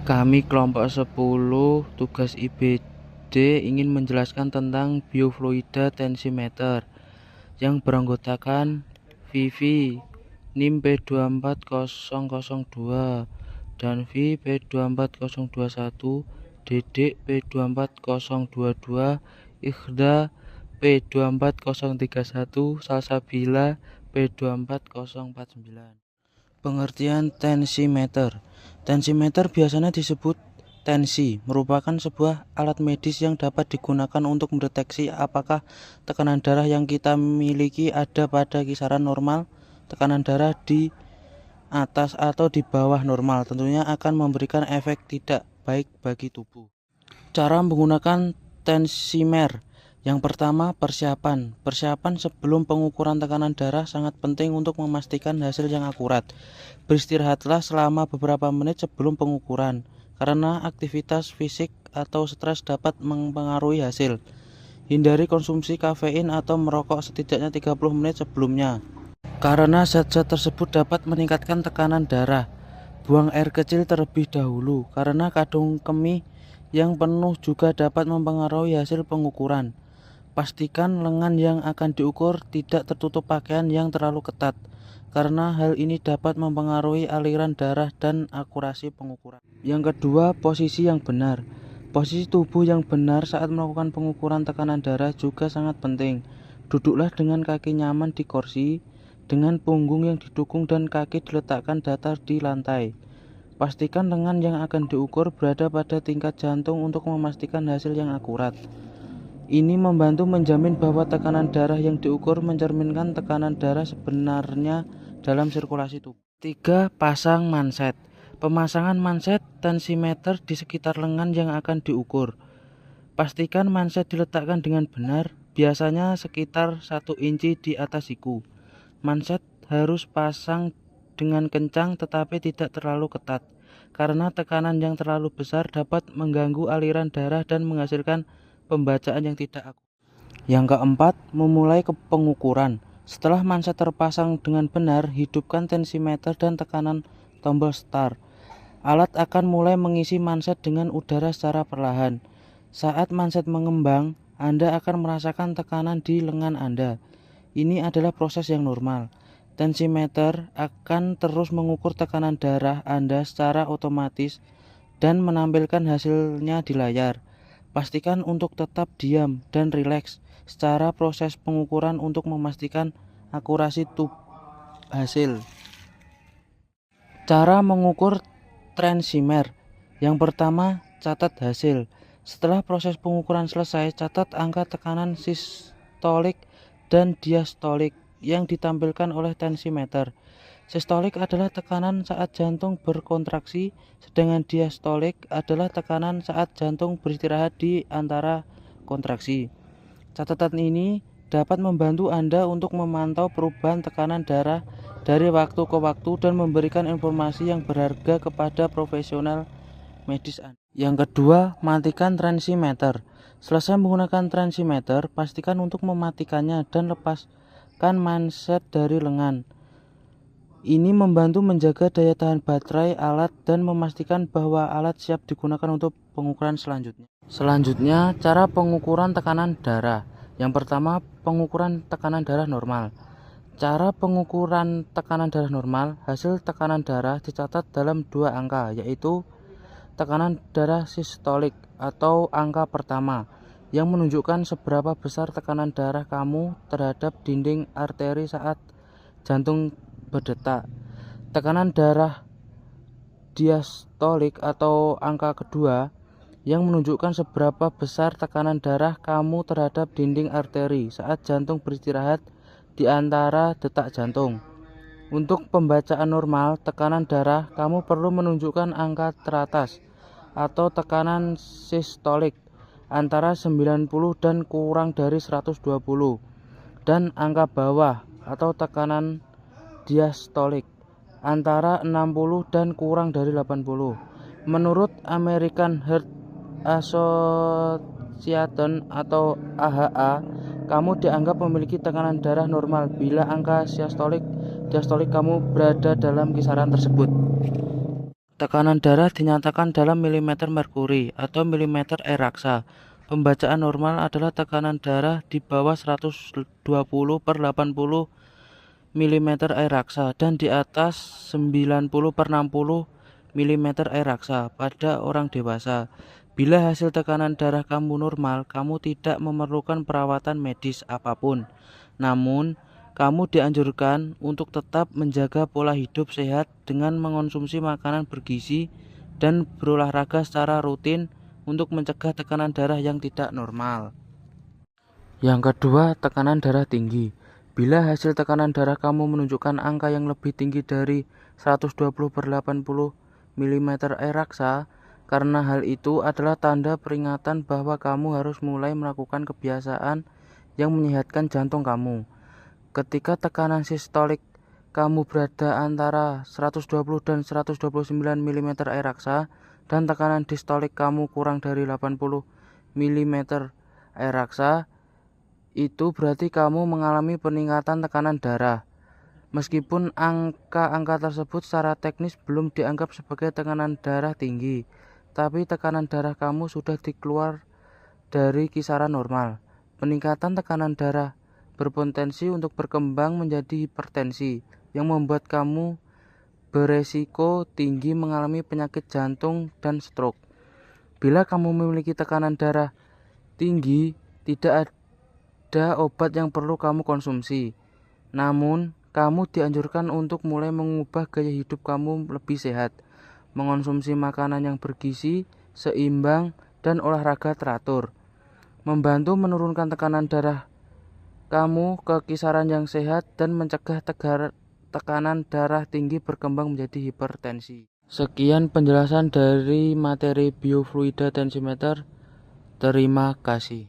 Kami kelompok 10 tugas IBD ingin menjelaskan tentang biofluida tensimeter yang beranggotakan Vivi NIM P24002 dan Vi P24021, Dedek P24022, Ikhda P24031, Salsabila P24049. Pengertian tensimeter. Tensimeter biasanya disebut tensi, merupakan sebuah alat medis yang dapat digunakan untuk mendeteksi apakah tekanan darah yang kita miliki ada pada kisaran normal. Tekanan darah di atas atau di bawah normal tentunya akan memberikan efek tidak baik bagi tubuh. Cara menggunakan tensimer. Yang pertama, persiapan. Persiapan sebelum pengukuran tekanan darah sangat penting untuk memastikan hasil yang akurat. Beristirahatlah selama beberapa menit sebelum pengukuran, karena aktivitas fisik atau stres dapat mempengaruhi hasil. Hindari konsumsi kafein atau merokok setidaknya 30 menit sebelumnya, karena zat-zat tersebut dapat meningkatkan tekanan darah. Buang air kecil terlebih dahulu, karena kandung kemih yang penuh juga dapat mempengaruhi hasil pengukuran. Pastikan lengan yang akan diukur tidak tertutup pakaian yang terlalu ketat, karena hal ini dapat mempengaruhi aliran darah dan akurasi pengukuran. Yang kedua, posisi yang benar. Posisi tubuh yang benar saat melakukan pengukuran tekanan darah juga sangat penting. Duduklah dengan kaki nyaman di kursi, dengan punggung yang didukung dan kaki diletakkan datar di lantai. Pastikan lengan yang akan diukur berada pada tingkat jantung untuk memastikan hasil yang akurat. Ini membantu menjamin bahwa tekanan darah yang diukur mencerminkan tekanan darah sebenarnya dalam sirkulasi tubuh. 3. Pasang manset. Pemasangan manset tensimeter di sekitar lengan yang akan diukur. Pastikan manset diletakkan dengan benar, biasanya sekitar 1 inci di atas siku. Manset harus pasang dengan kencang tetapi tidak terlalu ketat, karena tekanan yang terlalu besar dapat mengganggu aliran darah dan menghasilkan pembacaan yang tidak akurat. Yang keempat, memulai pengukuran. Setelah manset terpasang dengan benar, hidupkan tensimeter dan tekanan tombol start. Alat akan mulai mengisi manset dengan udara secara perlahan. Saat manset mengembang, Anda akan merasakan tekanan di lengan Anda. Ini adalah proses yang normal. Tensimeter akan terus mengukur tekanan darah Anda secara otomatis dan menampilkan hasilnya di layar. Pastikan untuk tetap diam dan rileks secara proses pengukuran untuk memastikan akurasi hasil. Cara mengukur tensimer. Yang pertama, catat hasil. Setelah proses pengukuran selesai, catat angka tekanan sistolik dan diastolik yang ditampilkan oleh tensimeter. Sistolik adalah tekanan saat jantung berkontraksi, sedangkan diastolik adalah tekanan saat jantung beristirahat di antara kontraksi. Catatan ini dapat membantu Anda untuk memantau perubahan tekanan darah dari waktu ke waktu dan memberikan informasi yang berharga kepada profesional medis Anda. Yang kedua, matikan tensimeter. Selesai menggunakan tensimeter, pastikan untuk mematikannya dan lepaskan manset dari lengan. Ini membantu menjaga daya tahan baterai alat dan memastikan bahwa alat siap digunakan untuk pengukuran selanjutnya. Selanjutnya, cara pengukuran tekanan darah. Yang pertama, pengukuran tekanan darah normal. Cara pengukuran tekanan darah normal, hasil tekanan darah dicatat dalam 2 angka, yaitu tekanan darah sistolik atau angka pertama, yang menunjukkan seberapa besar tekanan darah kamu terhadap dinding arteri saat jantung berdetak. Tekanan darah diastolik atau angka kedua yang menunjukkan seberapa besar tekanan darah kamu terhadap dinding arteri saat jantung beristirahat di antara detak jantung. Untuk pembacaan normal tekanan darah, kamu perlu menunjukkan angka teratas atau tekanan sistolik antara 90 dan kurang dari 120 dan angka bawah atau tekanan diastolik antara 60 dan kurang dari 80. Menurut American Heart Association atau AHA, kamu dianggap memiliki tekanan darah normal bila angka diastolik kamu berada dalam kisaran tersebut. Tekanan darah dinyatakan dalam milimeter merkuri atau milimeter air raksa. Pembacaan normal adalah tekanan darah di bawah 120/80 mm air raksa dan di atas 90/60 mm air raksa pada orang dewasa. Bila hasil tekanan darah kamu normal, kamu tidak memerlukan perawatan medis apapun. Namun, kamu dianjurkan untuk tetap menjaga pola hidup sehat dengan mengonsumsi makanan bergizi dan berolahraga secara rutin untuk mencegah tekanan darah yang tidak normal. Yang kedua, tekanan darah tinggi. Bila hasil tekanan darah kamu menunjukkan angka yang lebih tinggi dari 120/80 mm air raksa, karena hal itu adalah tanda peringatan bahwa kamu harus mulai melakukan kebiasaan yang menyehatkan jantung kamu. Ketika tekanan sistolik kamu berada antara 120 dan 129 mm air raksa dan tekanan distolik kamu kurang dari 80 mm air raksa, itu berarti kamu mengalami peningkatan tekanan darah. Meskipun angka-angka tersebut secara teknis belum dianggap sebagai tekanan darah tinggi, tapi tekanan darah kamu sudah dikeluar dari kisaran normal. Peningkatan tekanan darah berpotensi untuk berkembang menjadi hipertensi yang membuat kamu beresiko tinggi mengalami penyakit jantung dan stroke. Bila kamu memiliki tekanan darah tinggi, tidak ada obat yang perlu kamu konsumsi. Namun, kamu dianjurkan untuk mulai mengubah gaya hidup kamu lebih sehat, mengonsumsi makanan yang bergizi, seimbang, dan olahraga teratur. Membantu menurunkan tekanan darah kamu ke kisaran yang sehat dan mencegah tekanan darah tinggi berkembang menjadi hipertensi. Sekian penjelasan dari materi biofluida tensimeter. Terima kasih.